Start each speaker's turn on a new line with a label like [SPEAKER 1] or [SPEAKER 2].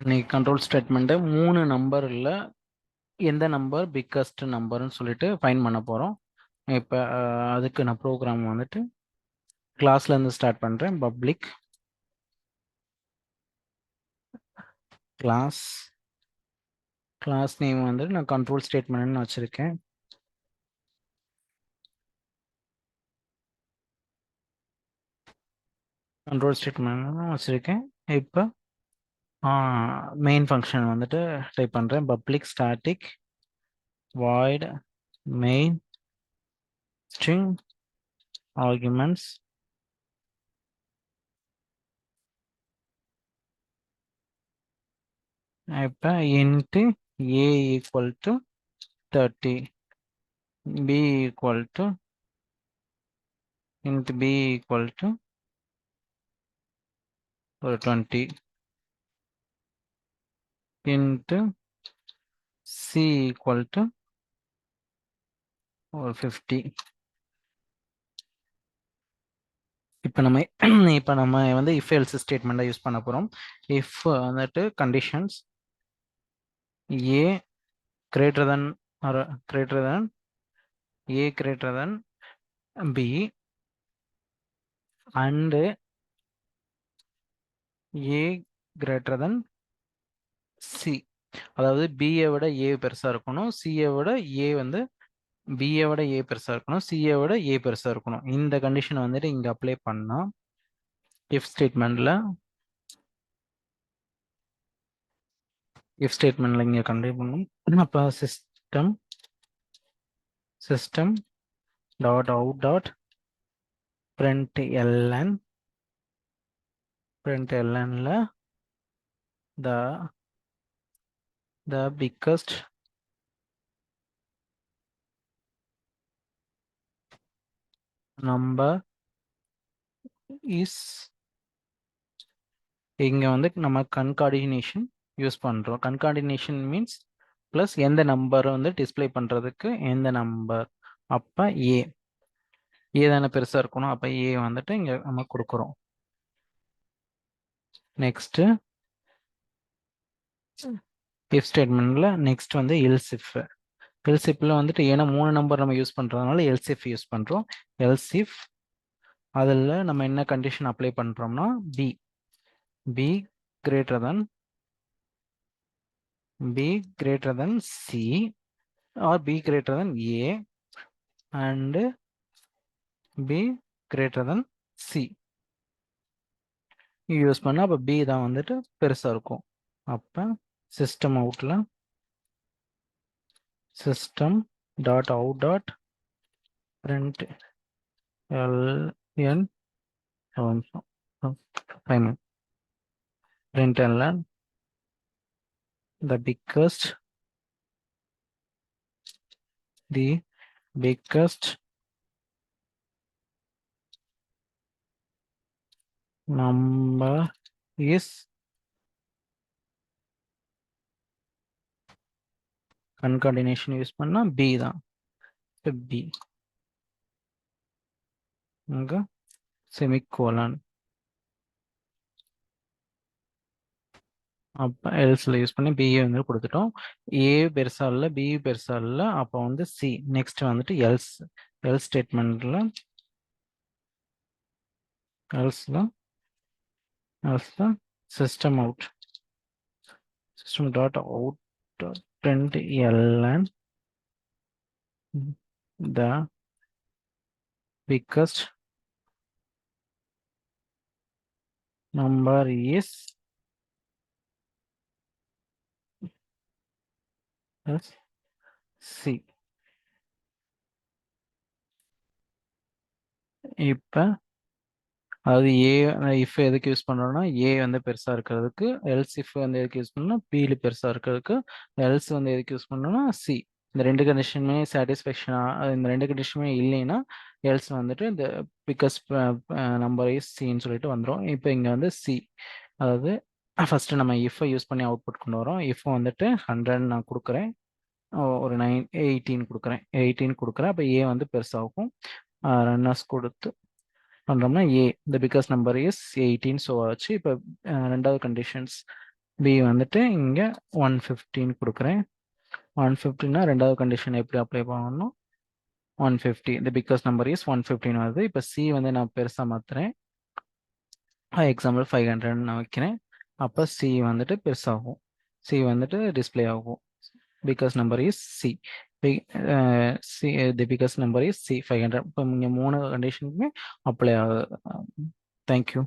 [SPEAKER 1] இன்னைக்கு control statement 3 நம்பரில் எந்த நம்பர் பிக்கஸ்ட் நம்பர்னு சொல்லிட்டு ஃபைன் பண்ண போகிறோம். இப்போ அதுக்கு நான் ப்ரோக்ராம் வந்துட்டு கிளாஸ்லேருந்து ஸ்டார்ட் பண்ணுறேன். பப்ளிக் கிளாஸ் நேம் வந்துட்டு நான் கண்ட்ரோல் ஸ்டேட்மெண்ட்னு வச்சுருக்கேன். கண்ட்ரோல் ஸ்டேட்மெண்ட் வச்சுருக்கேன். இப்போ மெயின் ஃபங்க்ஷன் வந்துட்டு டைப் பண்ணுறேன். Public static void main string arguments இப்போ into a equal to 30 b equal to into b equal to or 20 into c equal to or 50. இப்போ நம்ம வந்து if else ஸ்டேட்மெண்ட்டை யூஸ் பண்ண போகிறோம். if வந்துட்டு conditions a greater than or greater than a greater than b and a greater than c, அதாவது b-ஐ விட a பெருசாக இருக்கணும், c-ஐ விட a வந்து b-ஐ விட a பெருசாக இருக்கணும், c-ஐ விட a பெருசாக இருக்கணும். இந்த கண்டிஷனை வந்துட்டு இங்கே அப்ளை பண்ணால் if ஸ்டேட்மெண்ட்டில் if ஸ்டேட்மெண்ட்டில் இங்கே கண்டிப்பாக பண்ணணும். அப்போ system dot out dot println the biggest number is, இங்கே வந்து நம்ம கன்கார்டினேஷன் யூஸ் பண்ணுறோம். கன்கார்டினேஷன் மீன்ஸ் ப்ளஸ் எந்த நம்பரை வந்து டிஸ்பிளே பண்ணுறதுக்கு எந்த நம்பர். அப்போ ஏ தானே பெருசாக இருக்கணும். அப்போ ஏ வந்துட்டு இங்கே நம்ம கொடுக்குறோம். நெக்ஸ்ட்டு if ஸ்டேட்மெண்ட்டில் நெக்ஸ்ட் வந்து else if வந்துட்டு ஏன்னா 3 நம்பர் நம்ம யூஸ் பண்ணுறதுனால else if யூஸ் பண்ணுறோம். else if அதில் நம்ம என்ன கண்டிஷன் அப்ளை பண்ணுறோம்னா b greater than c or b greater than a and b greater than c use பண்ணால் அப்போ b தான் வந்துட்டு பெருசாக இருக்கும். அப்போ சிஸ்டம் அவுட்டில் system dot out dot print ln the biggest number is concatenation use பண்ணா b தான். b இங்க செமிகோலன். அப்போ எல்ஸில் யூஸ் பண்ணி b வந்து கொடுத்துட்டோம். a பெருசா இல்லை, b பெருசா இல்லை, அப்போ வந்து c. நெக்ஸ்ட் வந்துட்டு எல்ஸ் ஸ்டேட்மெண்ட்ல system out dot out print ln the biggest number is c. இப்போ அதாவது if எதுக்கு யூஸ் பண்ணுறோம்னா a வந்து பெருசாக இருக்கிறதுக்கு, else if வந்து எதுக்கு யூஸ் பண்ணோம்னா b பெருசாக இருக்கிறதுக்கு, else வந்து எதுக்கு யூஸ் பண்ணோம்னா c. இந்த ரெண்டு கண்டிஷனுமே சாட்டிஸ்ஃபேக்ஷனாக, இந்த ரெண்டு கண்டிஷனுமே இல்லைன்னா else வந்துட்டு இந்த பிக்கஸ்ட் நம்பர் இஸ் சின்னு சொல்லிட்டு வந்துடும். இப்போ இங்கே வந்து c, அதாவது ஃபஸ்ட்டு நம்ம if யூஸ் பண்ணி அவுட்புட் கொண்டு வரோம். if வந்துட்டு 100 நான் கொடுக்குறேன், ஒரு 18 கொடுக்குறேன். அப்போ a வந்து பெருசாகும். ரன்னர்ஸ் கொடுத்து பண்ணுறோம்னா a the biggest number is 18. So ஆச்சு. இப்போ ரெண்டாவது கண்டிஷன்ஸ் பி வந்துட்டு இங்கே 115 கொடுக்குறேன். 115னா ரெண்டாவது கண்டிஷன் எப்படி அப்ளை பண்ணணும்? 150 the biggest number is 115 வருது. இப்போ சி வந்து நான் பெருசாக மாற்றுறேன். எக்ஸாம்பிள் 500 நான் வைக்கிறேன். அப்போ சி வந்துட்டு பெருசாகும். சி வந்துட்டு டிஸ்பிளே ஆகும். Biggest number is C. See the biggest number is C 500. இப்போ இங்கே 3 கண்டிஷனுக்குமே அப்ளை ஆகுது. தேங்க்யூ.